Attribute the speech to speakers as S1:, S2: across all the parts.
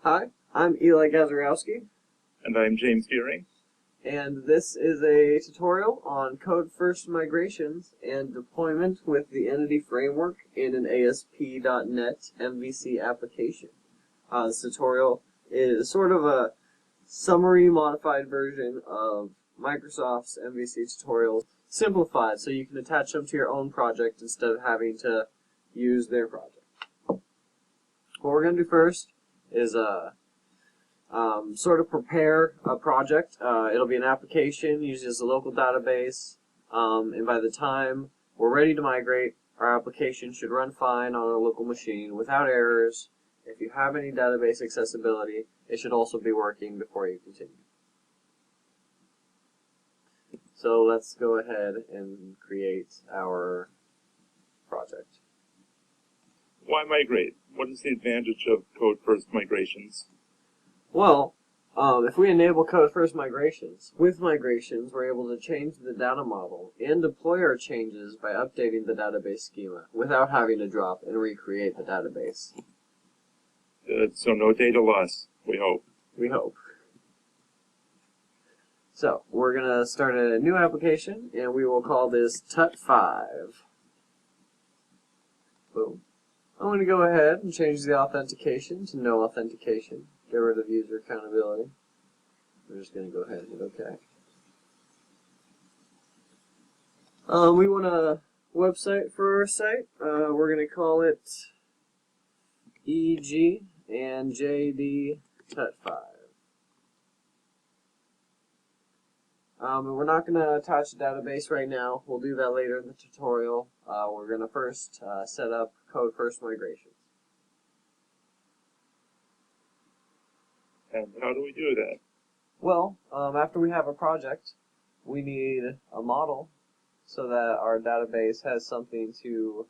S1: Hi, I'm Eli Gazarowski,
S2: And I'm James Deering.
S1: and this is a tutorial on code first migrations and deployment with the Entity Framework in an ASP.NET MVC application. This tutorial is sort of a summary modified version of Microsoft's MVC tutorials, simplified so you can attach them to your own project instead of having to use their project. What we're going to do first is sort of prepare a project. It'll be an application uses a local database, and by the time we're ready to migrate, our application should run fine on a local machine without errors. If you have any database accessibility, it should also be working before you continue. So let's go ahead and create our project.
S2: Why migrate? What is the advantage of code-first migrations?
S1: Well, if we enable code-first migrations, with migrations we're able to change the data model and deploy our changes by updating the database schema without having to drop and recreate the database.
S2: So no data loss, we hope.
S1: We hope. So, we're going to start a new application, and we will call this Tut5. Boom. I'm going to go ahead and change the authentication to no authentication. Get rid of user accountability. We're just going to go ahead and hit OK. We want a website for our site. We're going to call it EG and JD Tut5. We're not going to attach the database right now. We'll do that later in the tutorial. We're going to first set up code first migrations.
S2: And how do we do that?
S1: Well, after we have a project, we need a model so that our database has something to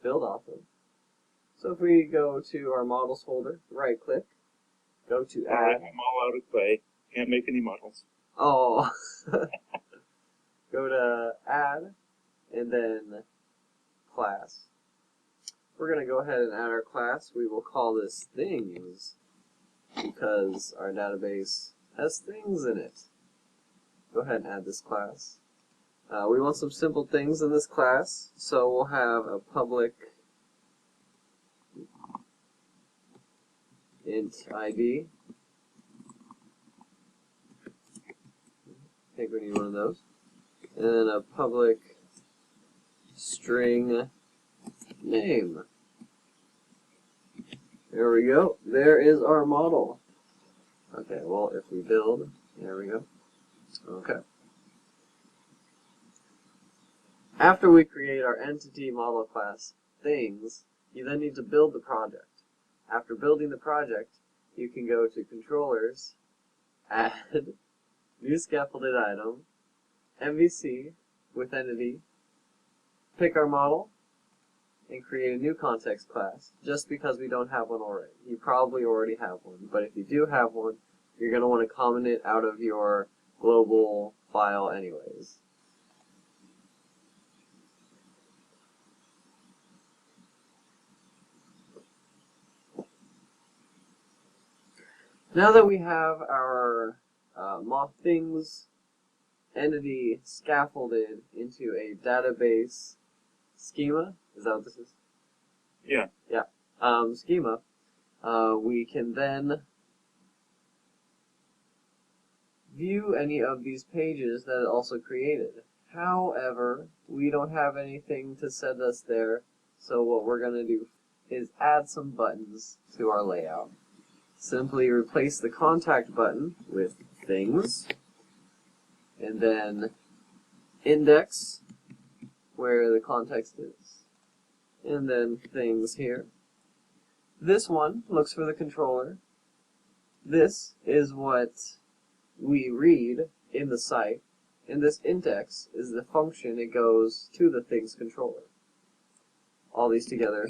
S1: build off of. So if we go to our models folder, right click, go to
S2: All right,
S1: add.
S2: I'm all out of clay. Can't make any models.
S1: Oh, go to add and then class. We're going to go ahead and add our class. We will call this things because our database has things in it. Go ahead and add this class. We want some simple things in this class, so we'll have a public int ID. I think we need one of those. And then a public string name. There we go. There is our model. Okay, well, if we build, there we go. Okay. After we create our entity model class, things, you then need to build the project. After building the project, you can go to controllers, add, new scaffolded item, MVC with entity, pick our model, and create a new context class, just because we don't have one already. You probably already have one, but if you do have one, you're going to want to comment it out of your global file anyways. Now that we have our things entity scaffolded into a database schema, is that what this is?
S2: Yeah.
S1: Yeah. Schema, we can then view any of these pages that it also created. However, we don't have anything to send us there, so what we're going to do is add some buttons to our layout. Simply replace the contact button with things, and then index where the context is, and then things here. This one looks for the controller. This is what we read in the site, and this index is the function it goes to the things controller. All these together.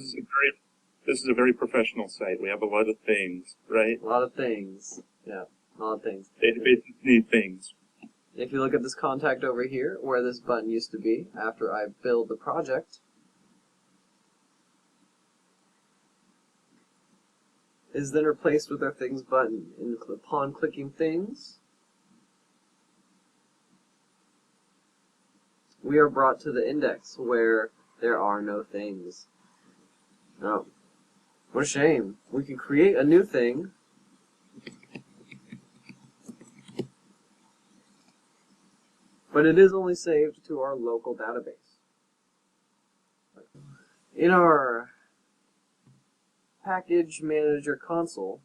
S2: This is a very professional site. We have a lot of things, right?
S1: A lot of things. Yeah, a lot of things.
S2: Databases need things.
S1: If you look at this contact over here, where this button used to be, after I build the project, is then replaced with our Things button. And upon clicking Things, we are brought to the index where there are no things. Oh, what a shame. We can create a new thing, but it is only saved to our local database. In our Package Manager console,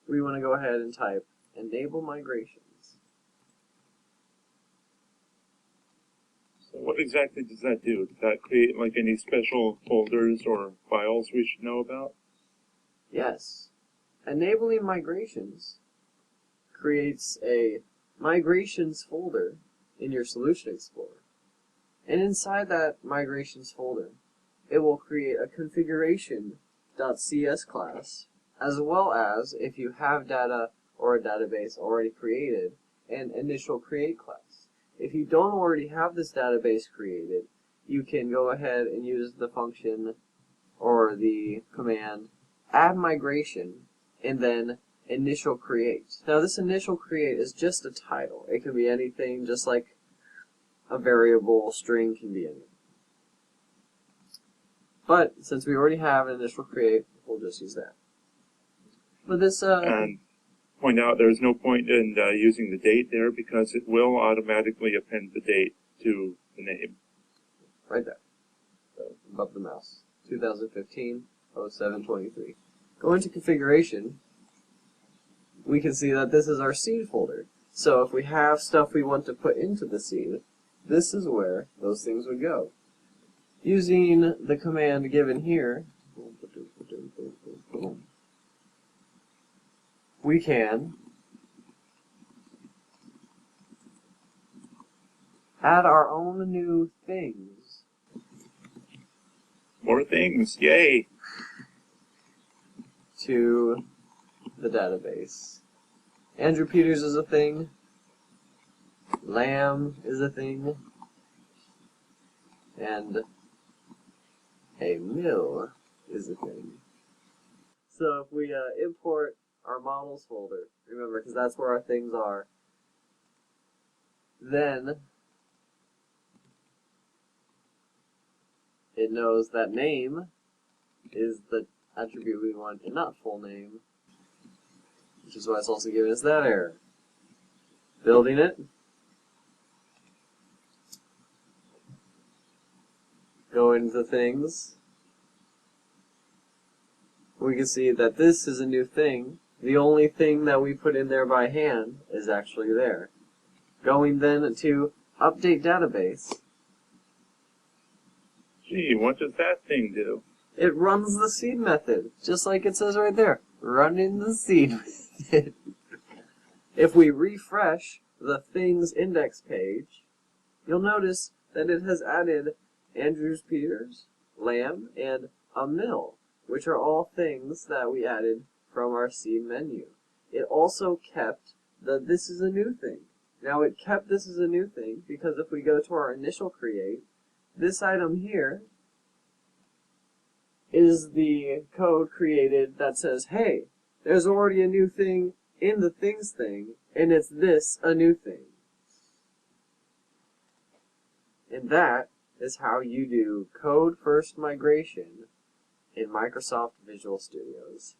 S1: we want to go ahead and type Enable Migrations.
S2: So what exactly does that do? Does that create like any special folders or files we should know about?
S1: Yes. Enabling Migrations creates a Migrations folder in your Solution Explorer. And inside that Migrations folder, it will create a configuration.cs class, as well as, if you have data or a database already created, an initial create class. If you don't already have this database created, you can go ahead and use the function or the command add migration and then initial create. Now this initial create is just a title. It can be anything, just like a variable string can be anything. But since we already have an initial create, we'll just use that. But this
S2: And point out there's no point in using the date there because it will automatically append the date to the name.
S1: right there, above the mouse, 2015-07-23. Go into configuration. We can see that this is our seed folder. So if we have stuff we want to put into the seed, this is where those things would go. Using the command given here, we can add our own new things
S2: More things, yay!
S1: to the database. Andrew Peters is a thing. Lamb is a thing. And a mill is a thing. So if we import our models folder, remember, because that's where our things are, then it knows that name is the attribute we want and not full name, which is why it's also giving us that error. Building it. Go into things. We can see that this is a new thing. The only thing that we put in there by hand is actually there. Going then to update database.
S2: Gee, what does that thing do?
S1: It runs the seed method, just like it says right there. Running the seed method. If we refresh the things index page, you'll notice that it has added Andrew Peters, Lamb, and a mill, which are all things that we added from our seed menu. It also kept the this is a new thing. Now it kept this is a new thing because if we go to our initial create, this item here is the code created that says, hey, there's already a new thing in the things thing, and it's this a new thing. And that is how you do code first migration in Microsoft Visual Studios.